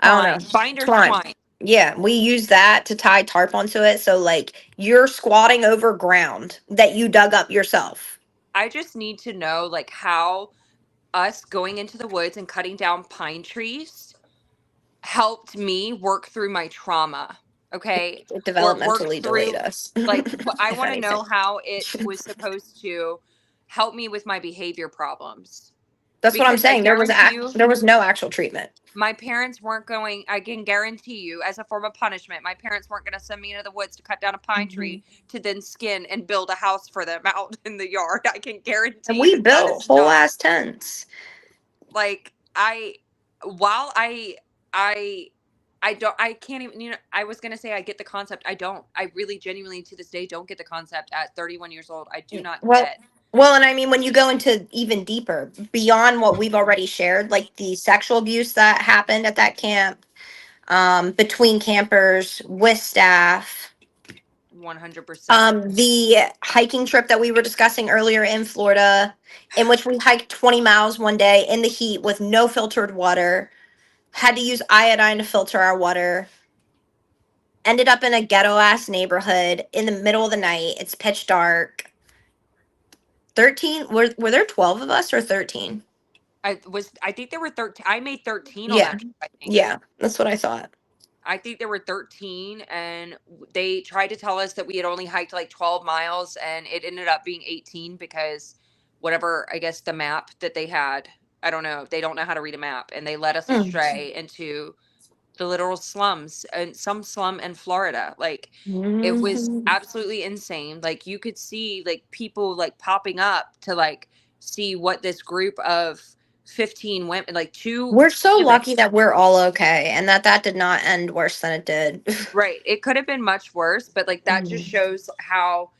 I don't know. Binder's Twine. twine. Yeah, we use that to tie tarp onto it. So like you're squatting over ground that you dug up yourself. I just need to know like how us going into the woods and cutting down pine trees helped me work through my trauma. Okay. It Or work developmentally delayed us. like I if want to anything. know how it was supposed to help me with my behavior problems. That's what I'm Because I saying. There was guarantee you, there was no actual treatment. my parents weren't going, I can guarantee you, as a form of punishment, my parents weren't going to send me into the woods to cut down a pine tree to then skin and build a house for them out in the yard. I can guarantee And we that built is whole not, ass tents. like, while I I can't even, I was going to say I get the concept. I really genuinely to this day don't get the concept at 31 years old. I do not Well, get. well, and I mean, when you go into even deeper, beyond what we've already shared, like the sexual abuse that happened at that camp, between campers, with staff, 100%. the hiking trip that we were discussing earlier in Florida, in which we hiked 20 miles one day in the heat with no filtered water, had to use iodine to filter our water, ended up in a ghetto ass neighborhood in the middle of the night. It's pitch dark. 13, were there 12 of us or 13? I think there were 13. I made 13 on Yeah. that trip, I think. Yeah, that's what I thought. I think there were 13, and they tried to tell us that we had only hiked like 12 miles, and it ended up being 18 because whatever, I guess the map that they had, I don't know, they don't know how to read a map, and they led us astray into the literal slums, and some slum in Florida. Like, it was Mhm. absolutely insane. Like, you could see like people like popping up to like see what this group of 15 women, like two We're so women. lucky that we're all okay and that did not end worse than it did. Right. It could have been much worse, but like that just Mhm. shows how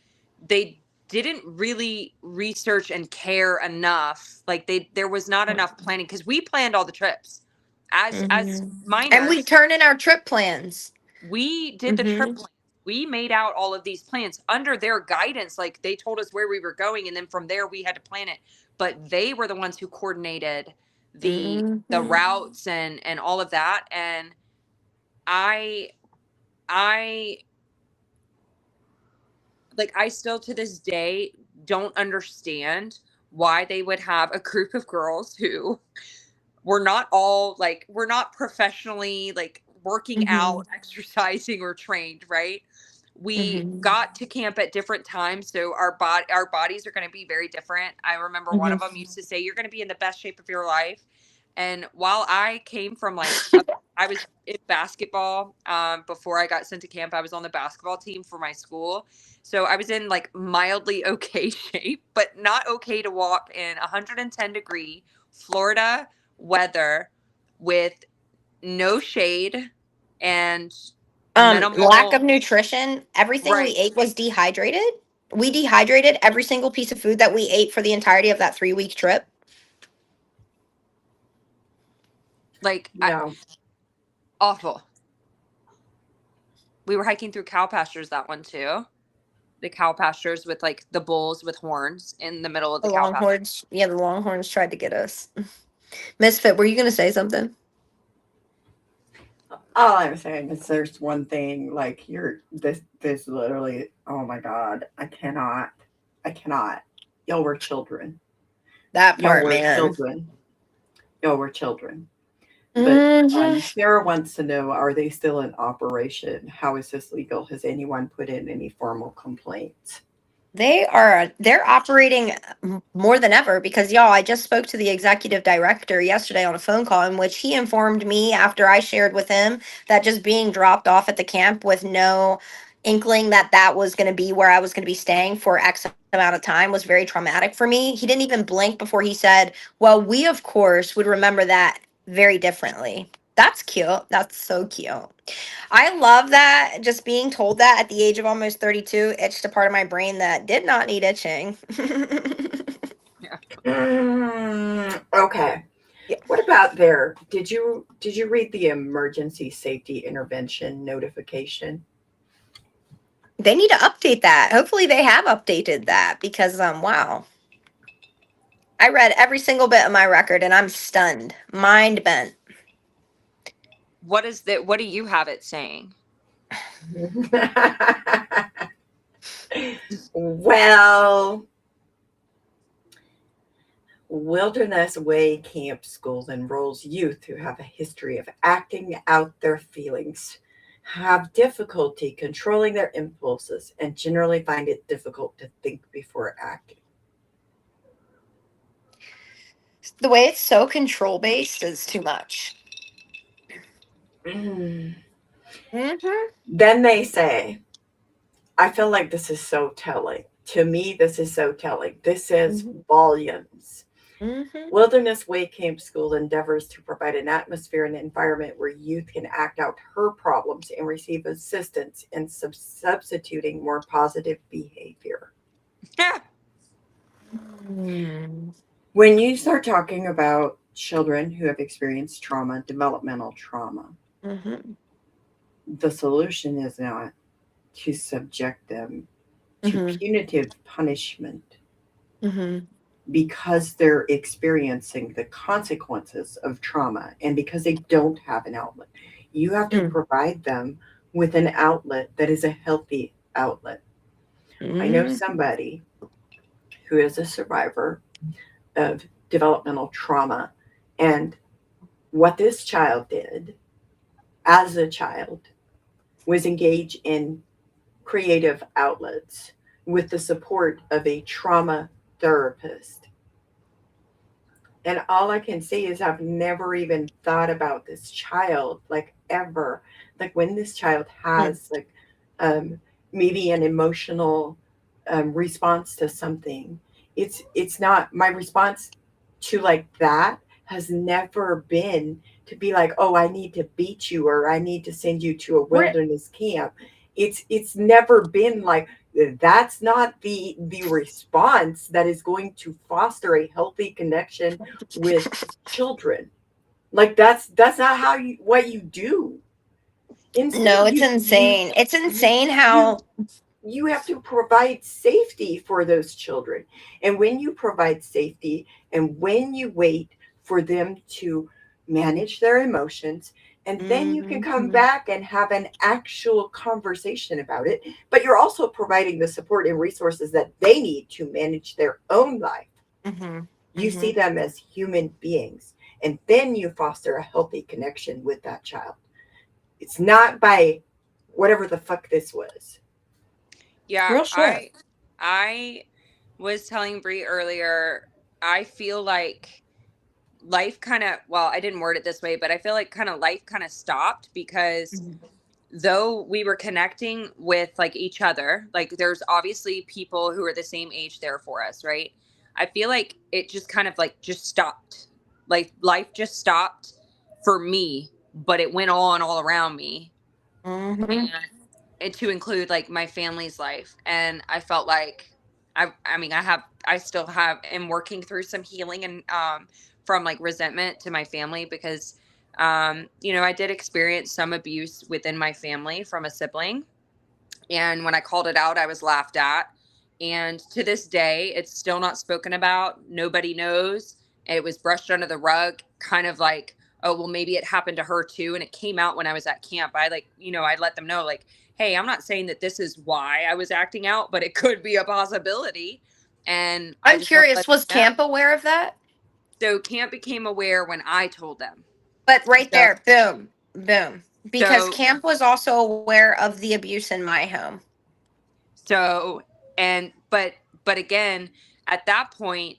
they didn't really research and care enough. Like there was not enough planning, because we planned all the trips as Mhm. And we minors. turn in our trip plans. We did the trip Mhm. plan. We made out all of these plans under their guidance. Like, they told us where we were going, and then from there we had to plan it. But they were the ones who coordinated the Mhm. routes and all of that. And I I like, I still to this day don't understand why they would have a group of girls who we're not professionally like working Mhm. out, exercising, or trained, right? We Mhm. got to camp at different times, so our bodies are going to be very different. I remember one of Mhm. them used to say, "You're going to be in the best shape of your life." And while I came from I was in basketball, before I got sent to camp. I was on the basketball team for my school, so I was in like mildly okay shape, but not okay to walk in 110-degree Florida weather with no shade and Lack minimal. of nutrition. Everything we Right. ate was dehydrated. We dehydrated every single piece of food that we ate for the entirety of that 3-week trip. Like, No. awful. We were hiking through cow pastures that one too. The cow pastures with like the bulls with horns in the middle of the The cow pasture. Longhorns, yeah, the Longhorns tried to get us. Misfit, were you gonna say something? All I'm saying is there's one thing, like, you're this literally, oh my god, I cannot. Y'all were children. That Y'all part, were man. children. Y'all were children. But Hmm. Sarah wants to know, are they still in operation? How is this legal? Has anyone put in any formal complaints? They're operating more than ever because y'all, I just spoke to the executive director yesterday on a phone call in which he informed me after I shared with him that just being dropped off at the camp with no inkling that that was going to be where I was going to be staying for X amount of time was very traumatic for me. He didn't even blink before he said, "Well, we of course would remember that very differently." That's cute. That's so cute. I love that. Just being told that at the age of almost 32 itched a part of my brain that did not need itching. Yeah. Okay. Yeah. What about there? Did you read the emergency safety intervention notification? They need to update that. Hopefully they have updated that because wow. I read every single bit of my record and I'm stunned. Mind bent. What do you have it saying? Well, Wilderness Way Camp School enrolls youth who have a history of acting out their feelings, have difficulty controlling their impulses, and generally find it difficult to think before acting. The way it's so control based is too much. Mm. Hmm. Then they say, I feel like this is so telling. To me, this is so telling. This says volumes. Mm-hmm. Wilderness Way Camp School endeavors to provide an atmosphere and environment where youth can act out her problems and receive assistance in substituting more positive behavior. When you start talking about children who have experienced trauma, developmental trauma, Mm-hmm. the solution is not to subject them to Mm-hmm. punitive punishment Mm-hmm. because they're experiencing the consequences of trauma and because they don't have an outlet. You have to provide them with an outlet that is a healthy outlet. I know somebody who is a survivor of developmental trauma, and what this child did as a child was engage in creative outlets with the support of a trauma therapist. And all I can say is I've never even thought about this child, like ever. Like when this child has like um, maybe an emotional response to something, it's not my response to like that has never been to be like, oh, I need to beat you or I need to send you to a wilderness camp. It's never been like that's not the response that is going to foster a healthy connection with children. Like that's not how you what you do. No, Instead, it's insane. It's insane you how. you have to provide safety for those children. And when you provide safety and when you wait for them to manage their emotions, and then you can come back and have an actual conversation about it, but you're also providing the support and resources that they need to manage their own life. Mm-hmm. You see them as human beings, and then you foster a healthy connection with that child. It's not by whatever the fuck this was. Yeah, Real shit. I was telling Bri earlier, I feel like life kind of, well, I didn't word it this way, but I feel like kind of life kind of stopped because though we were connecting with like each other, like there's obviously people who are the same age there for us, right? I feel like it just kind of like just stopped. Like life just stopped for me, but it went on all around me. Mm-hmm. And to include like my family's life. And I felt like I mean I still have am working through some healing and from like resentment to my family because you know, I did experience some abuse within my family from a sibling. And when I called it out, I was laughed at. And to this day, it's still not spoken about. Nobody knows. It was brushed under the rug, kind of like, oh, well, maybe it happened to her too. And it came out when I was at camp. I like, you know, I let them know, like, hey, I'm not saying that this is why I was acting out, but it could be a possibility. And I I'm just want to let curious, was them know. camp aware of that? So camp became aware when I told them. But right So, there, boom, boom. Because so, camp was also aware of the abuse in my home. so, and, but again, at that point,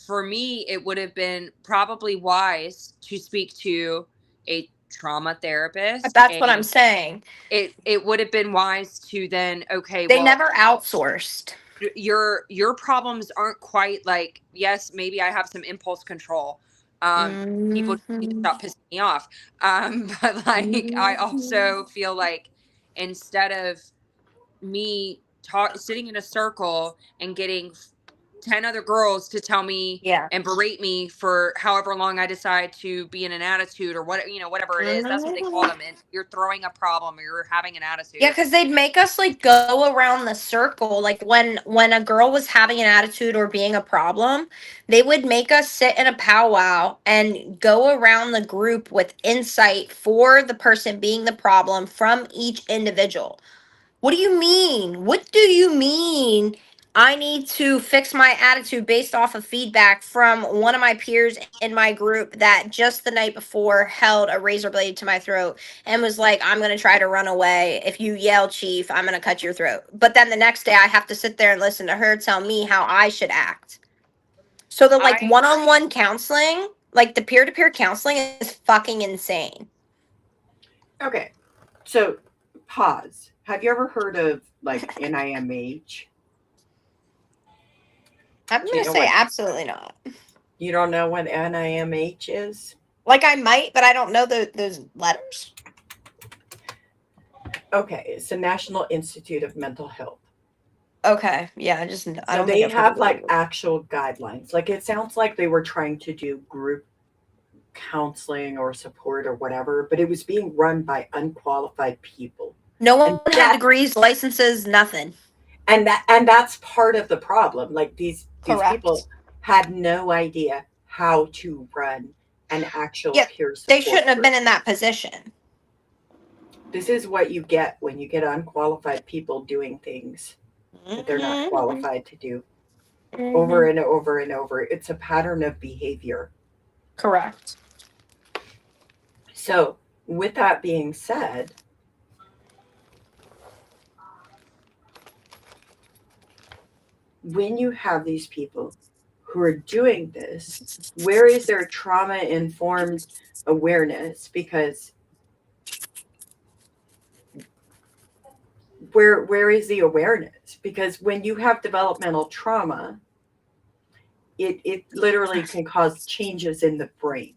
for me, it would have been probably wise to speak to a trauma therapist, That's what I'm and saying. it would have been wise to then, okay, They well, never outsourced. your problems aren't quite like, yes, maybe I have some impulse control. People need to Mm-hmm. stop pissing me off. But like I also feel like instead of me sitting in a circle and getting 10 other girls to tell me Yeah. and berate me for however long I decide to be in an attitude or what, you know, whatever it is. That's what they call them. And you're throwing a problem or you're having an Yeah, attitude. because they'd make us like go around the circle. Like when a girl was having an attitude or being a problem, they would make us sit in a powwow and go around the group with insight for the person being the problem from each individual. What do you mean? What do you mean? I need to fix my attitude based off of feedback from one of my peers in my group that just the night before held a razor blade to my throat and was like, I'm going to try to run away. If you yell, Chief, I'm going to cut your throat. But then the next day, I have to sit there and listen to her tell me how I should act. So the like I one on one counseling, like the peer to peer counseling is fucking insane. Okay, so pause. Have you ever heard of like NIMH? I'm Do going you to know say what? absolutely not. You don't know what NIMH is? Like I might, but I don't know those letters. Okay, it's the National Institute of Mental Health. Okay, yeah, I So don't they think I've heard have of like it. actual guidelines. Like it sounds like they were trying to do group counseling or support or whatever, but it was being run by unqualified people. No one And had degrees, licenses, nothing. and that's part of the problem. Like these people Correct. had no idea how to run an actual Yeah, peer they support shouldn't have group. been in that position. This is what you get when you get unqualified people doing things that they're not qualified to do over and over and over. It's a pattern of behavior. Correct. So, with that being said, when you have these people who are doing this, where is their trauma informed awareness? Because where is the awareness? Because when you have developmental trauma, it literally can cause changes in the brain.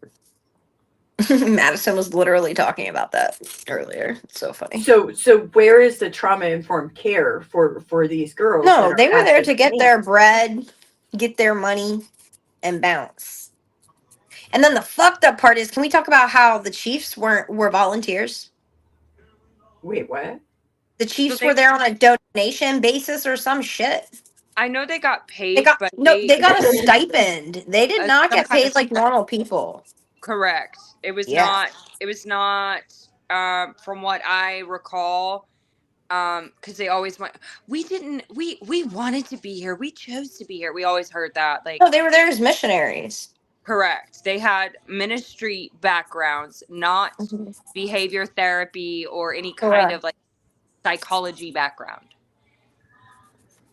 Madison was literally talking about that earlier. It's so funny. So where is the trauma informed care for these girls? that No, are they were at there this to get camp? their bread, get their money, and bounce. And then the fucked up part is, can we talk about how the Chiefs were volunteers? Wait, what? The So Chiefs were there on a donation basis or some shit. I know they got They paid, got but they got a stipend. They did not some get kind paid of like normal people. correct. It was Yeah. not. It was not. From what I recall, because they always went. We didn't. We wanted to be here. We chose to be here. We always heard that. Like No, they were there as missionaries. correct. They had ministry backgrounds, not Mm-hmm. behavior therapy or any kind Correct. of like psychology background.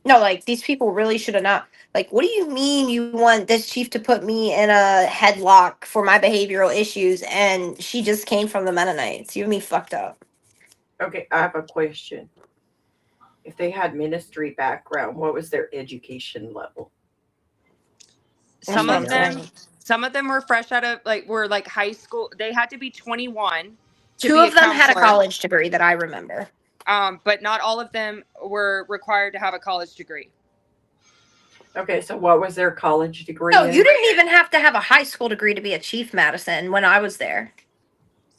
No, like these people really should have not. Like, what do you mean you want this chief to put me in a headlock for my behavioral issues? And she just came from the Mennonites. You and me fucked up. Okay, I have a question. If they had ministry background, what was their education level? That's Some what of I'm them, saying. some of them were fresh out of were like high school. They had to be 21 to Two be a of them had a counselor. college degree that I remember. But not all of them were required to have a college degree. Okay, so what was their college degree No, in? you didn't even have to have a high school degree to be a chief, Madison, when I was there.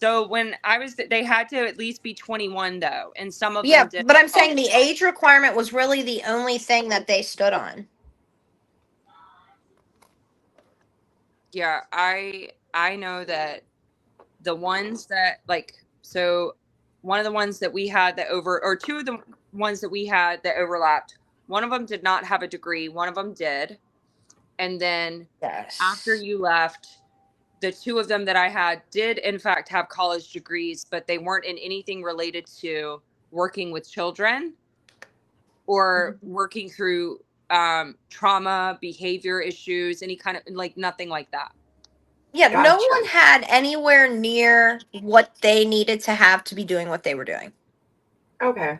So when I was, they had to at least be 21 though, and some of Yeah, them did. but I'm saying the age requirement was really the only thing that they stood on. Yeah, I know that the ones that so one of the ones that we had that or two of the ones that we had that overlapped. One of them did not have a degree. One of them did, and then Yes. after you left, the two of them that I had did in fact have college degrees, but they weren't in anything related to working with children or working through trauma, behavior issues, any kind of nothing like that. Yeah, no Gotcha. one had anywhere near what they needed to have to be doing what they were doing. Okay.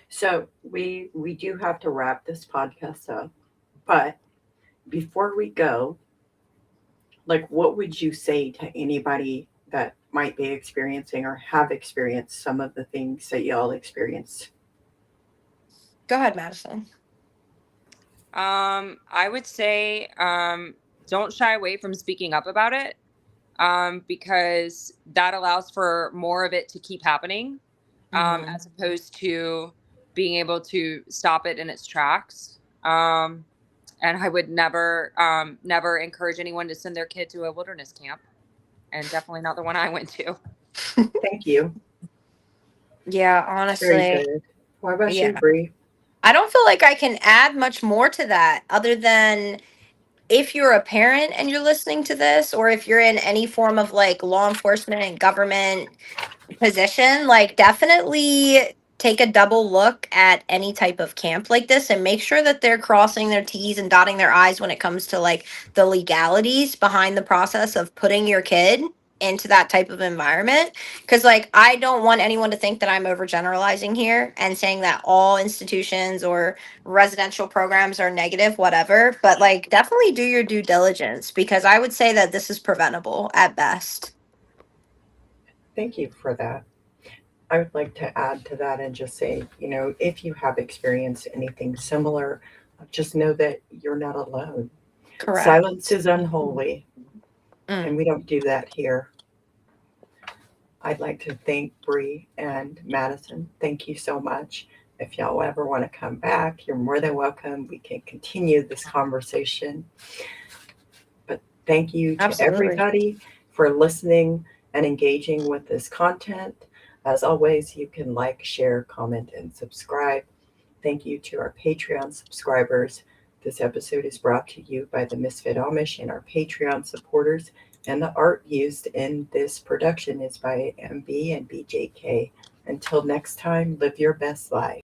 So we do have to wrap this podcast up. But before we go, like what would you say to anybody that might be experiencing or have experienced some of the things that y'all experienced? Go ahead, Madison. I would say don't shy away from speaking up about it, because that allows for more of it to keep happening, as opposed to being able to stop it in its tracks. And I would never encourage anyone to send their kid to a wilderness camp, and definitely not the one I went to. Thank you. Yeah, Very honestly. good. What about Yeah. you, Bri? I don't feel like I can add much more to that other than if you're a parent and you're listening to this, or if you're in any form of like law enforcement and government position, like definitely take a double look at any type of camp like this and make sure that they're crossing their T's and dotting their I's when it comes to like the legalities behind the process of putting your kid into that type of environment. Because, like, I don't want anyone to think that I'm overgeneralizing here and saying that all institutions or residential programs are negative, whatever. But, like, definitely do your due diligence, because I would say that this is preventable at best. Thank you for that. I would like to add to that and just say, if you have experienced anything similar, just know that you're not alone. Correct. Silence is unholy, Mm. and we don't do that here. I'd like to thank Bri and Madison. Thank you so much. If y'all ever want to come back, you're more than welcome. We can continue this conversation. But thank you to Absolutely. everybody for listening and engaging with this content. As always, you can like, share, comment, and subscribe. Thank you to our Patreon subscribers. This episode is brought to you by the Misfit Amish and our Patreon supporters. And the art used in this production is by MB and BJK. Until next time, live your best life.